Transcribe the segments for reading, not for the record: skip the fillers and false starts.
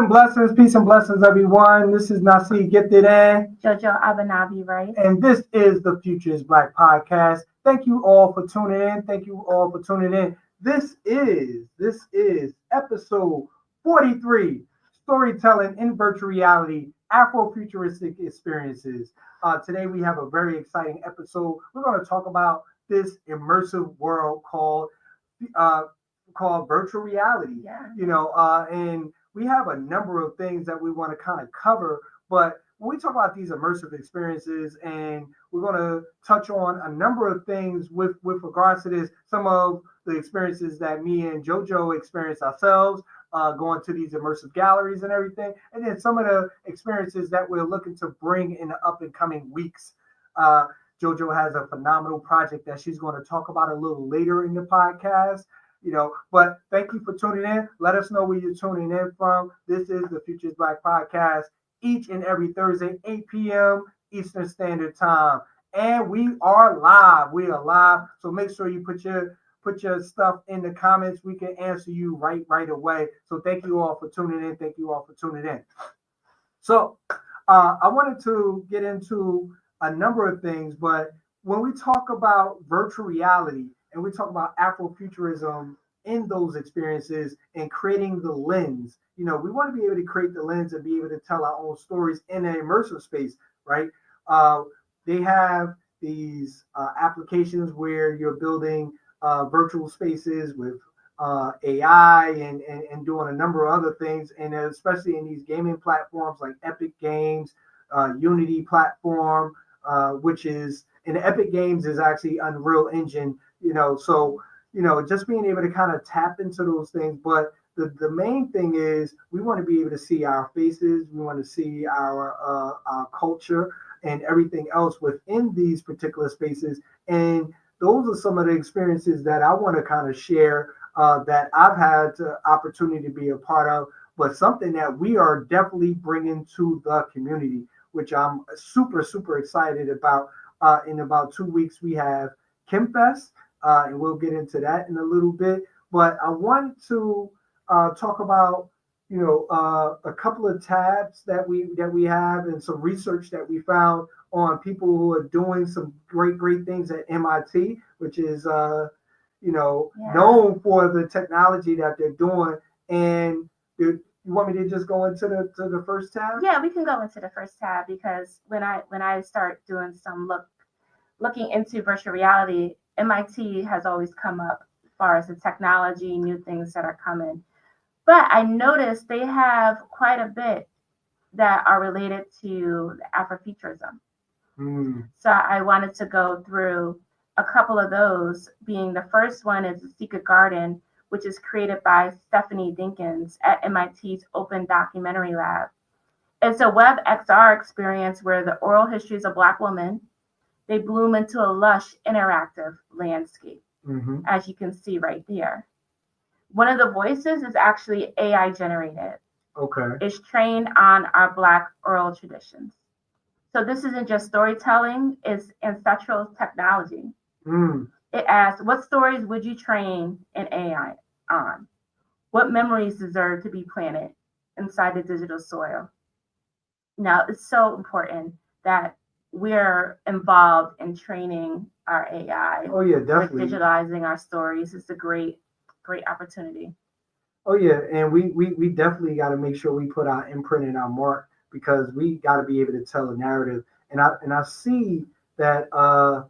peace and blessings, everyone. This is Naseed Gifted and Jojo Abenaavi Wright. And this is the Future is Black podcast. Thank you all for tuning in. This is episode 43, Storytelling in Virtual Reality, Afrofuturistic Experiences. Today we have a very exciting episode. We're going to talk about this immersive world called virtual reality. Yeah. And we have a number of things that we want to kind of cover, but when we talk about these immersive experiences, and we're going to touch on a number of things with regards to this, some of the experiences that me and Jojo experienced ourselves, going to these immersive galleries and everything, and then some of the experiences that we're looking to bring in the up and coming weeks. Jojo has a phenomenal project that she's going to talk about a little later in the podcast. But thank you for tuning in. Let us know where you're tuning in from. This is the Futures Black podcast, each and every Thursday, 8 p.m. Eastern Standard Time. And we are live. So make sure you put your stuff in the comments. We can answer you right away. So thank you all for tuning in. So I wanted to get into a number of things, but when we talk about virtual reality, and we talk about Afrofuturism in those experiences and creating the lens. We want to be able to create the lens and be able to tell our own stories in an immersive space, right? They have these applications where you're building virtual spaces with AI and doing a number of other things, and especially in these gaming platforms like Epic Games, Unity platform, which is, and Epic Games is actually Unreal Engine. So just being able to kind of tap into those things. But the main thing is we want to be able to see our faces. We want to see our culture and everything else within these particular spaces. And those are some of the experiences that I want to kind of share that I've had the opportunity to be a part of, but something that we are definitely bringing to the community, which I'm super, super excited about. In about 2 weeks, we have KHEM Fest. And we'll get into that in a little bit. But I want to talk about, a couple of tabs that we have and some research that we found on people who are doing some great things at MIT, which is, known for the technology that they're doing. And you want me to just go into the first tab? Yeah, we can go into the first tab, because when I start doing some looking into virtual reality, MIT has always come up as far as the technology, new things that are coming. But I noticed they have quite a bit that are related to Afrofuturism. So I wanted to go through a couple of those, being the first one is The Secret Garden, which is created by Stephanie Dinkins at MIT's Open Documentary Lab. It's a web XR experience where the oral histories of Black women, they bloom into a lush, interactive landscape, as you can see right there. One of the voices is actually AI generated. Okay. It's trained on our Black oral traditions. So this isn't just storytelling, it's ancestral technology. It asks, what stories would you train an AI on? What memories deserve to be planted inside the digital soil? Now, it's so important that we're involved in training our AI. Oh yeah, definitely. Like digitalizing our stories. It's a great opportunity. Oh yeah, and we definitely got to make sure we put our imprint and our mark, because we got to be able to tell a narrative. And I see that I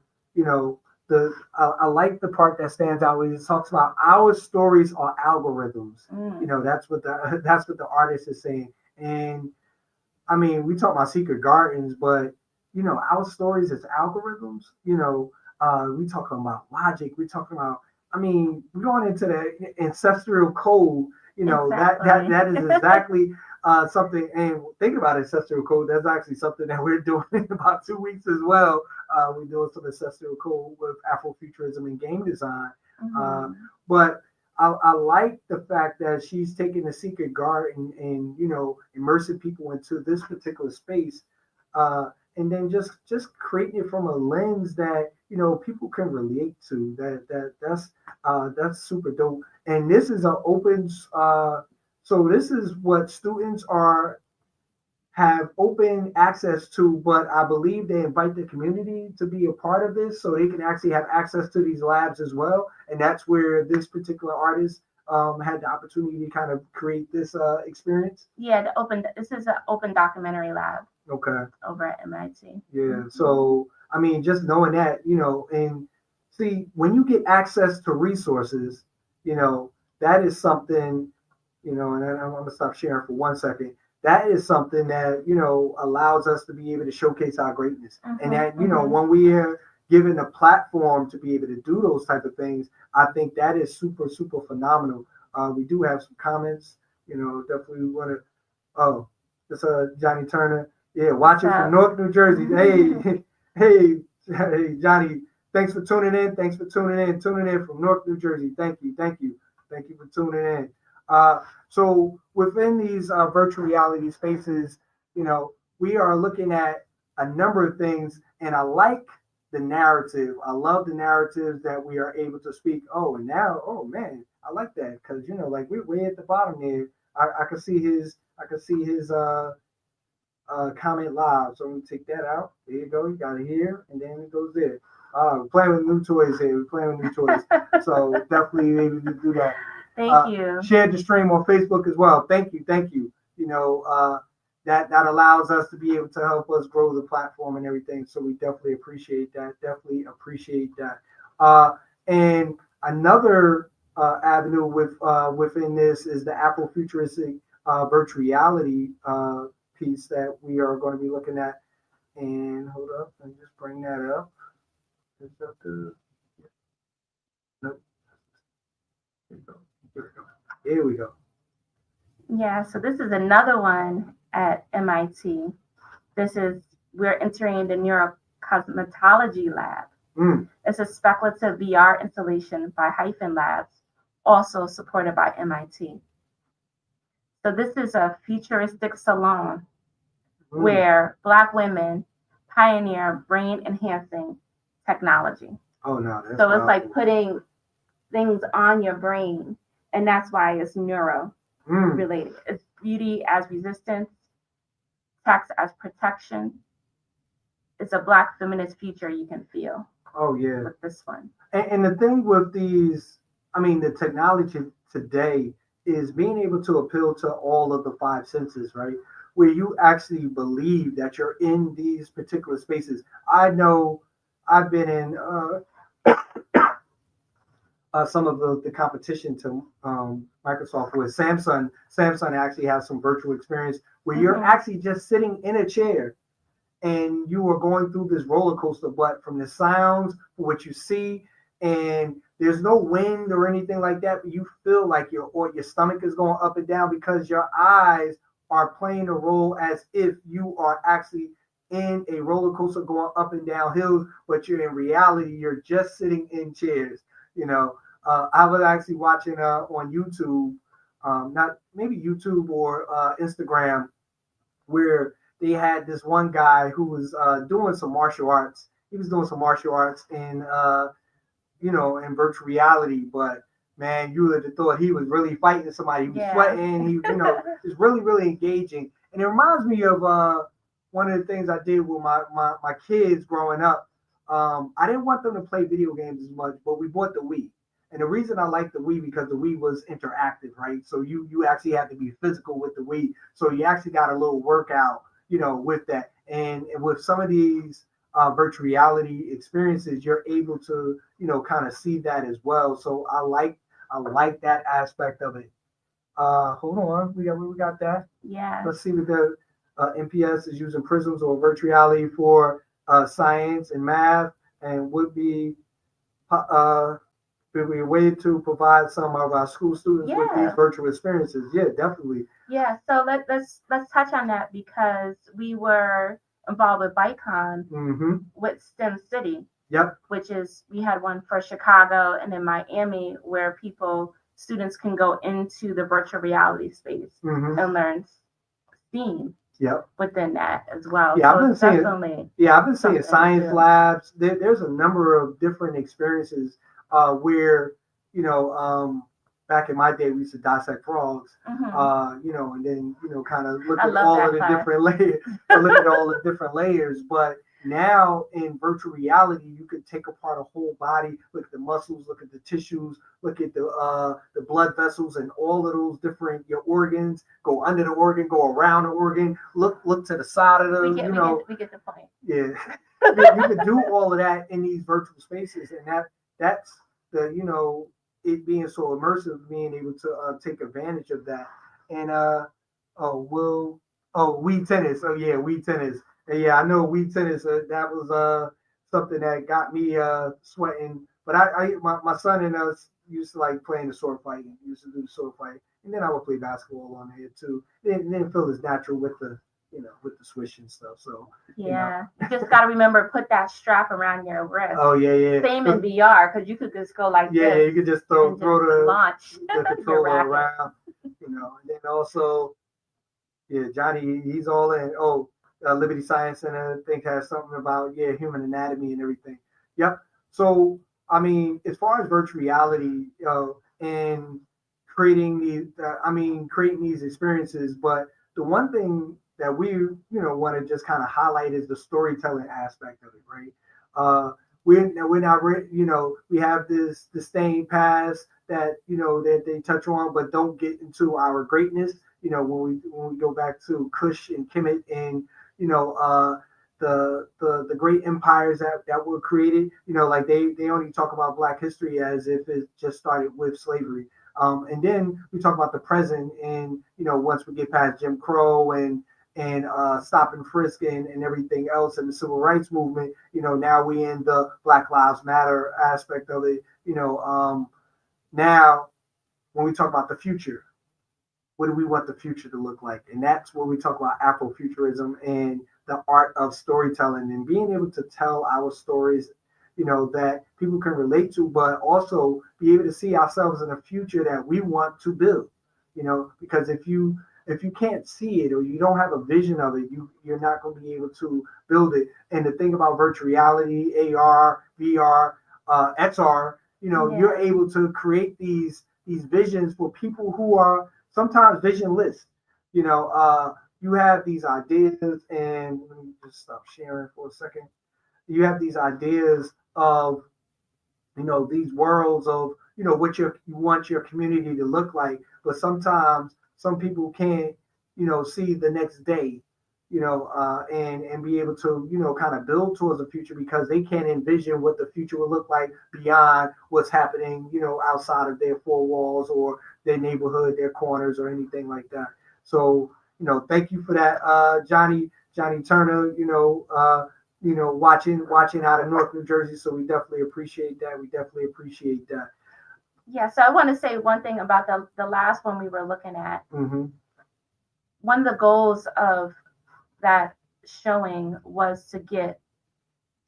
like the part that stands out when it talks about our stories are algorithms. That's what the artist is saying. And I mean, we talk about secret gardens, but our stories as algorithms. We talking about logic. We talking about, we're going into the ancestral code. Exactly. That is exactly something. And think about ancestral code. That's actually something that we're doing in about 2 weeks as well. We're doing some ancestral code with Afrofuturism and game design. But I like the fact that she's taking the secret garden and immersing people into this particular space. And then just creating it from a lens that people can relate to. That's super dope. And this is an open So this is what students have open access to, but I believe they invite the community to be a part of this so they can actually have access to these labs as well. And that's where this particular artist had the opportunity to kind of create this experience. Yeah, this is an open documentary lab. Okay. Over at MIT. Yeah. So, I mean, just knowing that, and see, when you get access to resources, that is something, and I'm going to stop sharing for 1 second. That is something that, allows us to be able to showcase our greatness. And that, when we are given a platform to be able to do those type of things, I think that is super, super phenomenal. We do have some comments, definitely want to, oh, it's Johnny Turner. Yeah, watching from North New Jersey. Hey, Johnny, thanks for tuning in. Tuning in from North New Jersey. Thank you for tuning in. So within these virtual reality spaces, we are looking at a number of things, and I like the narrative. I love the narratives that we are able to speak. Oh, and now, oh man, I like that because like we're way at the bottom there. I can see his comment live. So I'm gonna take that out. There you go. You got it here, and then it goes there. We're playing with new toys here. So definitely able to do that. Thank you. Share the stream on Facebook as well. Thank you. That allows us to be able to help us grow the platform and everything. So we definitely appreciate that. And another avenue within this is the Afrofuturistic virtual reality piece that we are going to be looking at. And hold up, let me just bring that up. Nope. Here we go. Yeah, so this is another one at MIT. We're entering the neurocosmetology lab. It's a speculative VR installation by Hyphen Labs, also supported by MIT. So this is a futuristic salon where Black women pioneer brain-enhancing technology. Oh, no. So it's like putting things on your brain, and that's why it's neuro-related. It's beauty as resistance, text as protection. It's a Black feminist future you can feel. Oh, yeah. With this one. And the thing with these, the technology today is being able to appeal to all of the five senses, right? Where you actually believe that you're in these particular spaces. I know I've been in some of the competition to Microsoft with Samsung. Samsung actually has some virtual experience where you're actually just sitting in a chair and you are going through this roller coaster, but from the sounds, what you see, and there's no wind or anything like that, but you feel like your stomach is going up and down because your eyes are playing a role as if you are actually in a roller coaster going up and down hills, but you're in reality, you're just sitting in chairs. I was actually watching on YouTube, not maybe YouTube or Instagram, where they had this one guy who was doing some martial arts. He was doing some martial arts in in virtual reality, but man, you would have thought he was really fighting somebody. He was sweating. He, it's really, really engaging. And it reminds me of one of the things I did with my kids growing up. I didn't want them to play video games as much, but we bought the Wii. And the reason I like the Wii because the Wii was interactive, right? So you actually had to be physical with the Wii. So you actually got a little workout, with that. And with some of these virtual reality experiences, you're able to, kind of see that as well. So I like that aspect of it. Hold on, we got that. Yeah. Let's see what the MPS is using prisms or virtual reality for science and math, and would be a way to provide some of our school students with these virtual experiences. Yeah, definitely. Yeah. So let's touch on that because we were involved with ByteCon with STEM City. Yep. Which is, we had one for Chicago and then Miami where students can go into the virtual reality space and learn STEAM within that as well. Yeah, so I've been seeing science labs. There's a number of different experiences where, back in my day, we used to dissect frogs, Mm-hmm. and then, kind of look I at love all that of the class. different layers, look at all the different layers. But now in virtual reality, you could take apart a whole body, look at the muscles, look at the tissues, look at the blood vessels and all of those different your organs, go under the organ, go around the organ, look to the side of We the, get we get the point. yeah. You can do all of that in these virtual spaces, and that's the it being so immersive, being able to take advantage of that. And oh will weed tennis. Oh yeah, weed tennis. And yeah, I know weed tennis. That was something that got me sweating. But my son and us used to like playing the sword fighting. Used to do the sword fight, and then I would play basketball on there too. Didn't feel as natural with the with the swish and stuff. So yeah, you just got to remember put that strap around your wrist. Oh yeah. Same in VR because you could just go like yeah, this. you could just throw the launch the controller around, and then also Johnny he's all in. Oh, Liberty Science Center I think has something about human anatomy and everything. Yep. So I mean, as far as virtual reality, and creating these experiences, but the one thing that we want to just kind of highlight is the storytelling aspect of it, right? We're not we have this disdain past that that they touch on, but don't get into our greatness. When we go back to Kush and Kemet and the great empires that were created, like they only talk about Black history as if it just started with slavery. And then we talk about the present, and once we get past Jim Crow and stop and frisk and everything else and the civil rights movement, now we in the Black Lives Matter aspect of it. Now when we talk about the future, what do we want the future to look like? And that's where we talk about Afrofuturism and the art of storytelling and being able to tell our stories, that people can relate to, but also be able to see ourselves in a future that we want to build. Because if you can't see it or you don't have a vision of it, you're not going to be able to build it. And the thing about virtual reality, AR, VR, XR, you're able to create these visions for people who are sometimes visionless. You have these ideas, and let me just stop sharing for a second. You have these ideas of these worlds of what you want your community to look like, but sometimes some people can't see the next day, and be able to kind of build towards the future because they can't envision what the future will look like beyond what's happening outside of their four walls or their neighborhood, their corners, or anything like that. So thank you for that, Johnny Turner. Watching out of North New Jersey. So we definitely appreciate that. Yeah, so I want to say one thing about the last one we were looking at. Mm-hmm. One of the goals of that showing was to get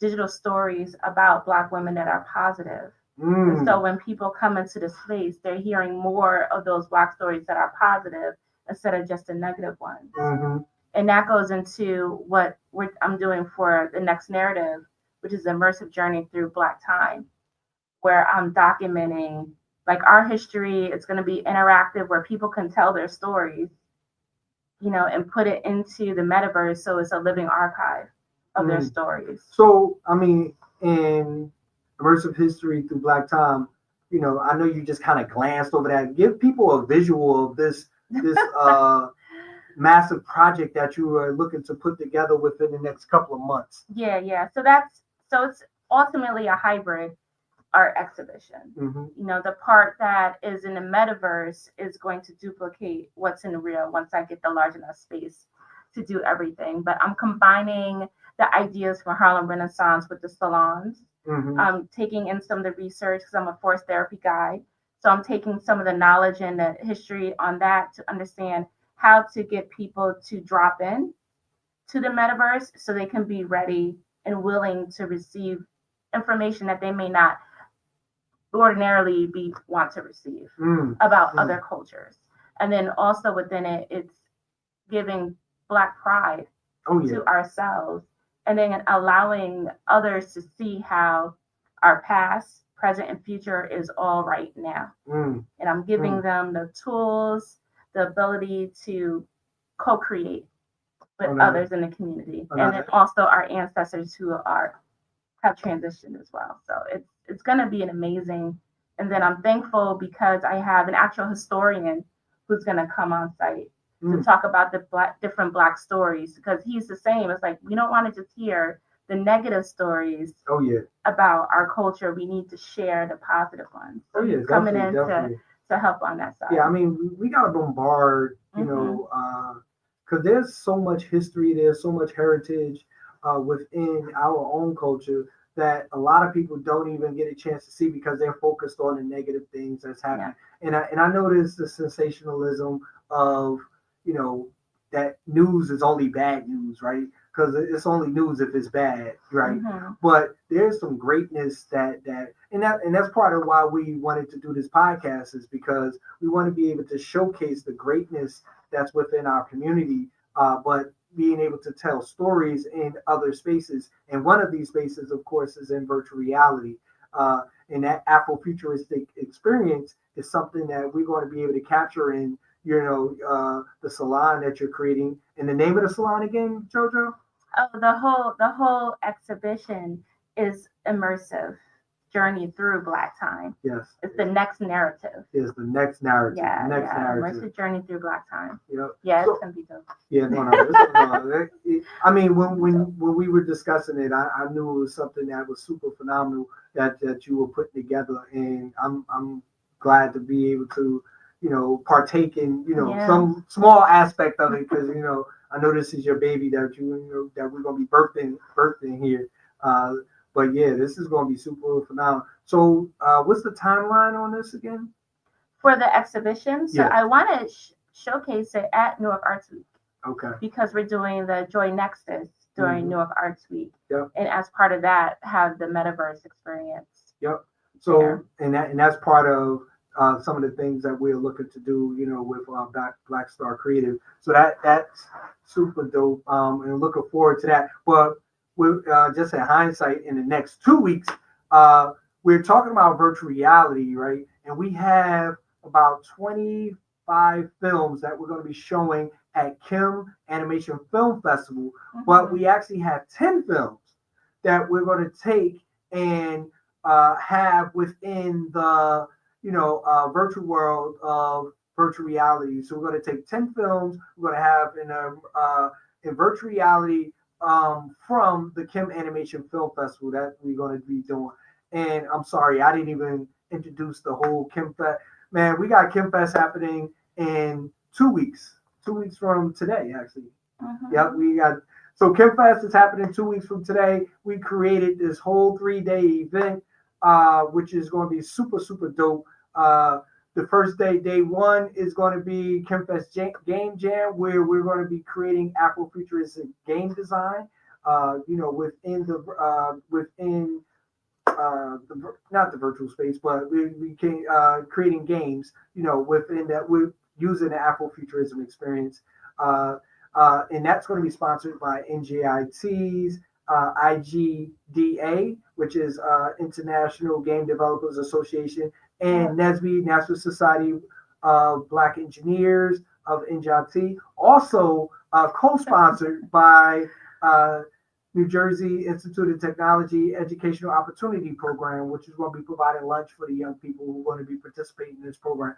digital stories about Black women that are positive. And so when people come into the space, they're hearing more of those Black stories that are positive instead of just the negative ones. Mm-hmm. And that goes into what I'm doing for the next narrative, which is immersive journey through Black time, where I'm documenting like our history. It's going to be interactive where people can tell their stories, and put it into the metaverse. So it's a living archive of their stories. So, I mean, in immersive history through Black time, I know you just kind of glanced over that. Give people a visual of this massive project that you are looking to put together within the next couple of months. Yeah. So it's ultimately a hybrid art exhibition. Mm-hmm. The part that is in the metaverse is going to duplicate what's in the real once I get the large enough space to do everything. But I'm combining the ideas from Harlem Renaissance with the salons. Mm-hmm. I'm taking in some of the research because I'm a forced therapy guide. So I'm taking some of the knowledge and the history on that to understand how to get people to drop in to the metaverse so they can be ready and willing to receive information that they may not ordinarily want to receive about other cultures. And then also within it, it's giving Black pride to ourselves and then allowing others to see how our past, present, and future is all right now. And I'm giving them the tools, the ability to co-create with others in the community, and then also our ancestors who have transitioned as well. So it's going to be an amazing. And then I'm thankful because I have an actual historian who's going to come on site to talk about the different Black stories, because he's the same. It's like we don't want to just hear the negative stories about our culture. We need to share the positive ones. So he's coming in to help on that side. Yeah, I mean, we got to bombard, you know, because there's so much history, there's so much heritage within our own culture that a lot of people don't even get a chance to see because they're focused on the negative things that's happening. Yeah. And I notice the sensationalism of, you know, that news is only bad news, right? Because it's only news if it's bad, right? But there's some greatness and that's part of why we wanted to do this podcast, is because we want to be able to showcase the greatness that's within our community, but being able to tell stories in other spaces. And one of these spaces, of course, is in virtual reality. And that Afrofuturistic experience is something that we're going to be able to capture in, you know, the salon that you're creating. And the name of the salon again, Jojo? Oh, the whole exhibition is immersive journey through Black time. Yes. It's the next narrative. It's the next narrative. Yeah, narrative. Immersive journey through Black time. Yep. Yeah, it's gonna be dope. Yeah, I mean, when we were discussing it, I knew it was something that was super phenomenal that you were putting together, and I'm glad to be able to, you know, partake in, you know, some small aspect of it, because, you know, I know this is your baby that that we're gonna be birthing here. But yeah, this is gonna be super phenomenal. So, what's the timeline on this again? For the exhibition, so I want to showcase it at Newark Arts Week. Okay. Because we're doing the Joy Nexus during Newark Arts Week. Yep. And as part of that, have the metaverse experience. Yep. So, and that's part of some of the things that we're looking to do, you know, with Black Star Creative. So that's super dope. And looking forward to that. But we're just in hindsight, in the next 2 weeks, we're talking about virtual reality, right? And we have about 25 films that we're going to be showing at KHEM Animation Film Festival. But we actually have 10 films that we're going to take and have within the, you know, virtual world of virtual reality. So we're going to take 10 films. We're going to have in virtual reality from the KHEM Animation Film Festival that we're going to be doing. And I'm sorry, I didn't even introduce the whole KHEM Fest. Man, we got KHEM Fest happening in 2 weeks. 2 weeks from today, actually. Yep, so KHEM Fest is happening 2 weeks from today. We created this whole 3-day event, which is going to be super, super dope. The first day, day one, is going to be KHEM Fest Game Jam, where we're going to be creating Afrofuturistic game design. You know, within not the virtual space, but we can creating games, you know, within that we're using the Afrofuturism experience. And that's going to be sponsored by NJIT's IGDA, which is International Game Developers Association, and NSBE, National Society of Black Engineers of NJIT, also co-sponsored by New Jersey Institute of Technology Educational Opportunity Program, which is going to be providing lunch for the young people who want to be participating in this program.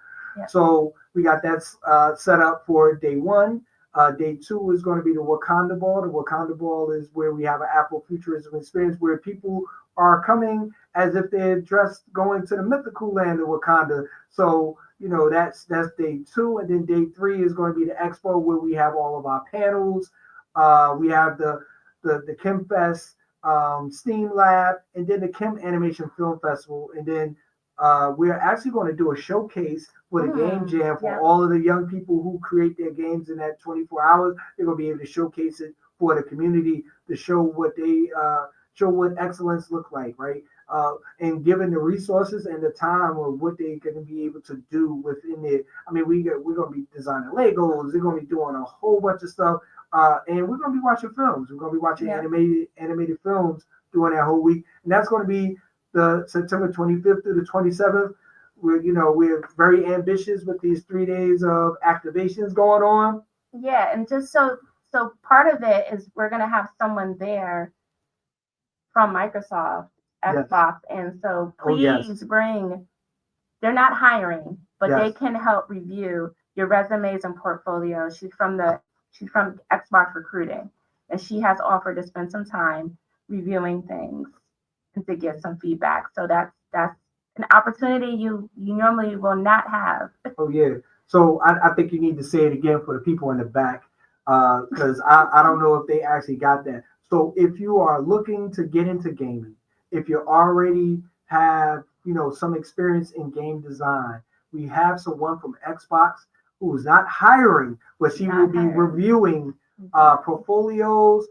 So we got that set up for day one. Day two is going to be the Wakanda Ball. The Wakanda Ball is where we have an Afrofuturism experience where people are coming as if they're dressed going to the mythical land of Wakanda. So, you know, that's day two. And then day three is going to be the expo where we have all of our panels. We have the KHEM Fest STEAM Lab, and then the KHEM Animation Film Festival. And then we're actually going to do a showcase for the Game Jam for all of the young people who create their games in that 24 hours. They're going to be able to showcase it for the community to show what they show what excellence look like, right? And given the resources and the time of what they're going to be able to do within it. I mean, we're going to be designing Legos. They're going to be doing a whole bunch of stuff. And we're going to be watching films. We're going to be watching animated films during that whole week. And that's going to be the September 25th through the 27th. We're very ambitious with these 3 days of activations going on. Yeah, and just so part of it is we're gonna have someone there from Microsoft, Xbox, and so please bring. They're not hiring, but they can help review your resumes and portfolios. She's from Xbox Recruiting, and she has offered to spend some time reviewing things and to get some feedback. So that's an opportunity you normally will not have. Oh yeah. So I think you need to say it again for the people in the back, because I don't know if they actually got that. So if you are looking to get into gaming, if you already have some experience in game design, we have someone from Xbox who is not hiring, but she will be reviewing portfolios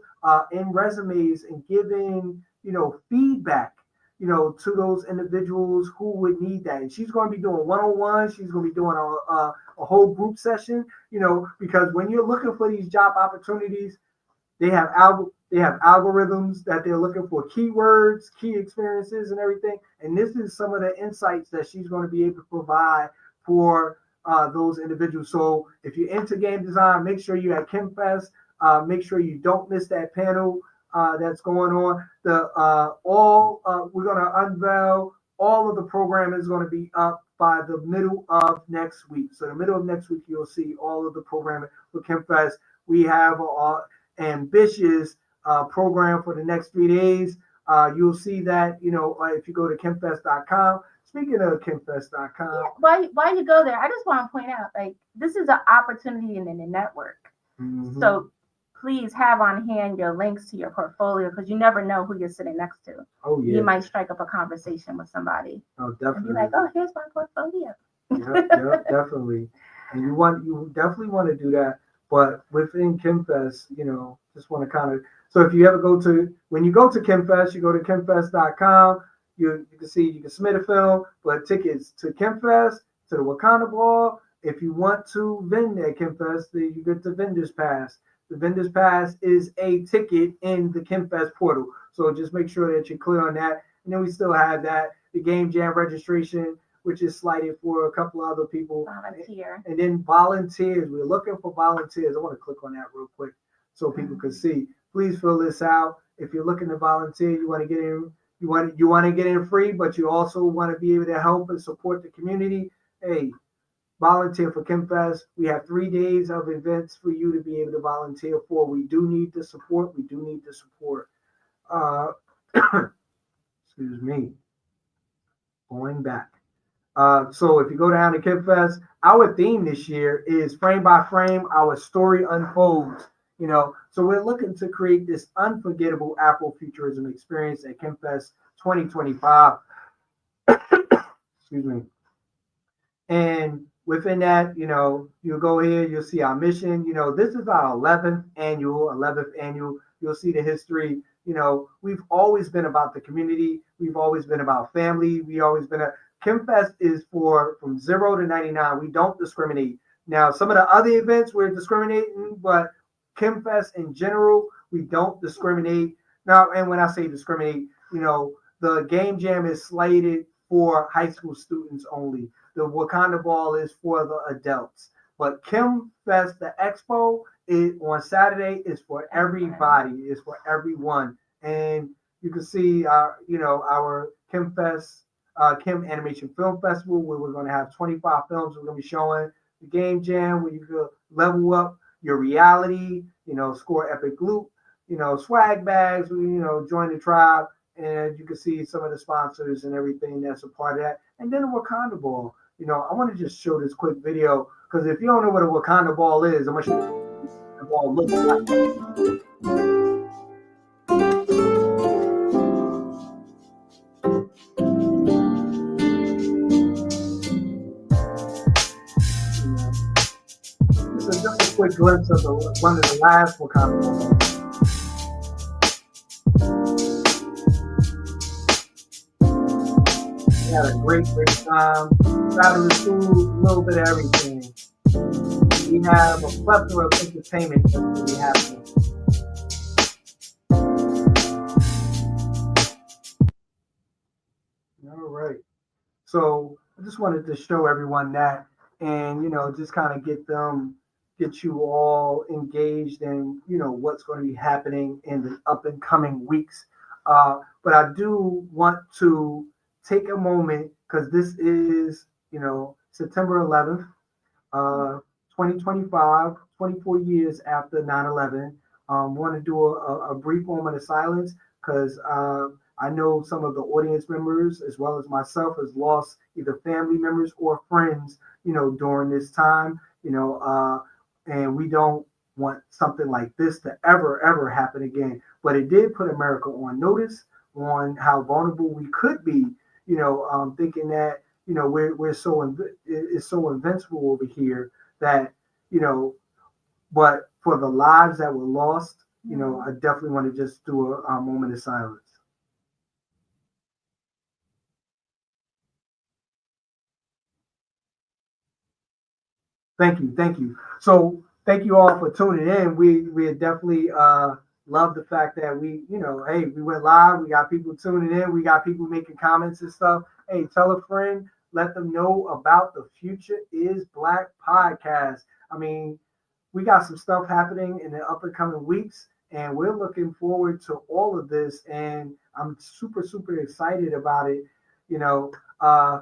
and resumes and giving feedback to those individuals who would need that. And she's going to be doing one-on-one. She's going to be doing a whole group session, because when you're looking for these job opportunities, they have algorithms that they're looking for, keywords, key experiences, and everything. And this is some of the insights that she's going to be able to provide for those individuals. So if you're into game design, make sure you're at KHEM. Make sure you don't miss that panel that's going on. We're going to unveil all of the programming is going to be up by the middle of next week. So the middle of next week, you'll see all of the programming for KHEM. We have an ambitious program for the next 3 days. You'll see that, if you go to KHEMfest.com. Speaking of KHEMfest.com. Yeah, while you go there, I just want to point out, this is an opportunity in the network. Mm-hmm. So please have on hand your links to your portfolio, because you never know who you're sitting next to. Oh, yeah. You might strike up a conversation with somebody. Oh, definitely. And be like, oh, here's my portfolio. Yep, definitely. And you definitely want to do that. But within KHEMfest, just want to kind of, so if you ever when you go to KHEMfest, you go to KHEMfest.com, you can see, you can submit a film, but tickets to KHEMfest, to the Wakanda Ball. If you want to vend at KHEMfest, then you get the Vendor's Pass. The Vendor's Pass is a ticket in the KHEMfest portal. So just make sure that you're clear on that. And then we still have the Game Jam registration, which is slated for a couple other people. Volunteer. And then volunteers. We're looking for volunteers. I want to click on that real quick so people can see. Please fill this out. If you're looking to volunteer, you want to get in. You want to get in free, but you also want to be able to help and support the community. Hey, volunteer for KHEMfest. We have 3 days of events for you to be able to volunteer for. We do need the support. Excuse me. Going back. So if you go down to KHEMfest, our theme this year is frame by frame, our story unfolds. So we're looking to create this unforgettable Afrofuturism experience at KHEMfest 2025. Excuse me. And within that, you'll go here, you'll see our mission. This is our 11th annual. You'll see the history. We've always been about the community. We've always been about family. KHEMfest is from 0 to 99. We don't discriminate. Now, some of the other events we're discriminating, but KHEMfest in general, we don't discriminate. Now, and when I say discriminate, the Game Jam is slated for high school students only. The Wakanda Ball is for the adults. But KHEMfest, the expo, on Saturday is for everybody. It's for everyone. And you can see our KHEMfest, KHEM Animation Film Festival, where we're going to have 25 films we're going to be showing. The Game Jam, where you can level up your reality, score epic loot, swag bags, join the tribe, and you can see some of the sponsors and everything that's a part of that. And then the Wakanda Ball. I want to just show this quick video, because if you don't know what a Wakanda Ball is, I'm going to show you what the ball looks like. Just a quick glimpse of one of the last Wakanda Balls. We had a great time. Battery food, a little bit of everything. We have a plethora of entertainment that's going to be happening. All right. So I just wanted to show everyone that, and just kind of get you all engaged in what's going to be happening in the up and coming weeks. But I do want to take a moment because this is September 11th, uh, 2025, 24 years after 9/11. Want to do a brief moment of silence because I know some of the audience members, as well as myself, has lost either family members or friends, during this time, and we don't want something like this to ever happen again. But it did put America on notice on how vulnerable we could be, thinking that we're it's so invincible over here that you know but for the lives that were lost, I definitely want to just do a moment of silence. Thank you. So thank you all for tuning in. We definitely love the fact that hey, we went live. We got people tuning in. We got people making comments and stuff. Hey, tell a friend. Let them know about the Future is Black podcast. I mean, we got some stuff happening in the up and coming weeks, and we're looking forward to all of this. And I'm super excited about it. You know, uh,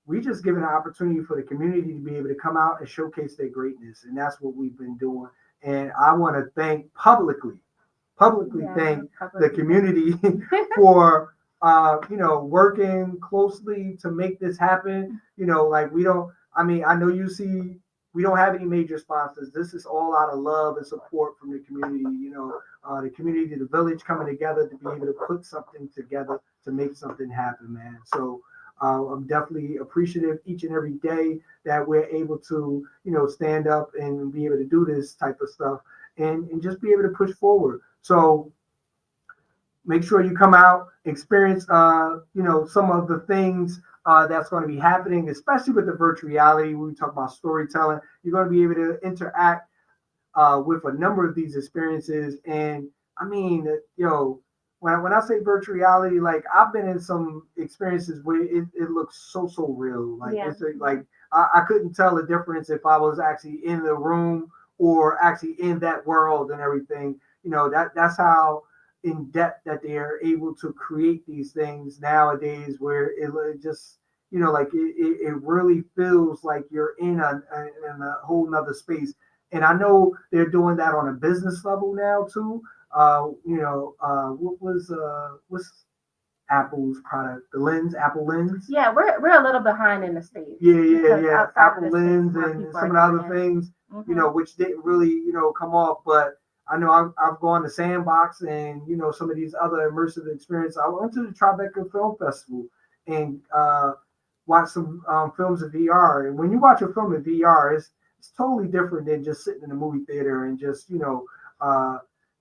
we just given an opportunity for the community to be able to come out and showcase their greatness, and that's what we've been doing. And I want to thank publicly thank the community for working closely to make this happen. Like we don't. I mean, I know you see we don't have any major sponsors. This is all out of love and support from the community. The community, the village coming together to be able to put something together to make something happen, man. So I'm definitely appreciative each and every day that we're able to, stand up and be able to do this type of stuff and just be able to push forward. So make sure you come out, experience, some of the things that's going to be happening, especially with the virtual reality. When we talk about storytelling, you're going to be able to interact with a number of these experiences. And I mean, when I say virtual reality, like I've been in some experiences where it looks so real. Like it's like I couldn't tell the difference if I was actually in the room or actually in that world and everything. That's how in depth that they are able to create these things nowadays, where it just like it really feels like you're in a whole nother space. And I know they're doing that on a business level now too. What's Apple's product? The lens, Apple Lens. Yeah, we're a little behind in the states. Yeah. Apple Lens and some of the other things, which didn't really, come off. But I know I've gone to Sandbox and some of these other immersive experiences. I went to the Tribeca Film Festival and watched some films in VR. And when you watch a film in VR, it's totally different than just sitting in a movie theater and just uh,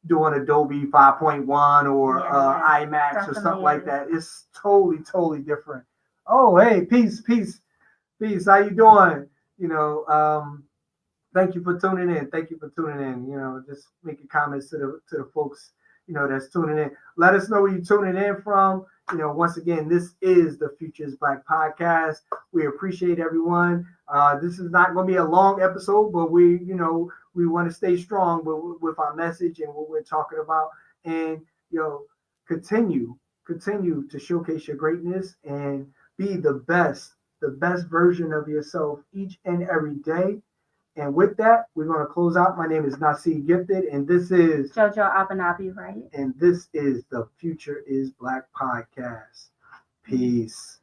doing Adobe 5.1 or IMAX or something like that. It's totally different. Oh, hey, peace. How you doing? You know, thank you for tuning in. Thank you for tuning in. Just making comments to the folks that's tuning in. Let us know where you're tuning in from. Once again, this is the Futures Black podcast. We appreciate everyone. This is not going to be a long episode, but we want to stay strong with our message and what we're talking about, and continue to showcase your greatness and be the best version of yourself each and every day. And with that, we're going to close out. My name is Naseed Gifted, and this is Jojo Abenaavi, Wright. And this is the Future is Black podcast. Peace.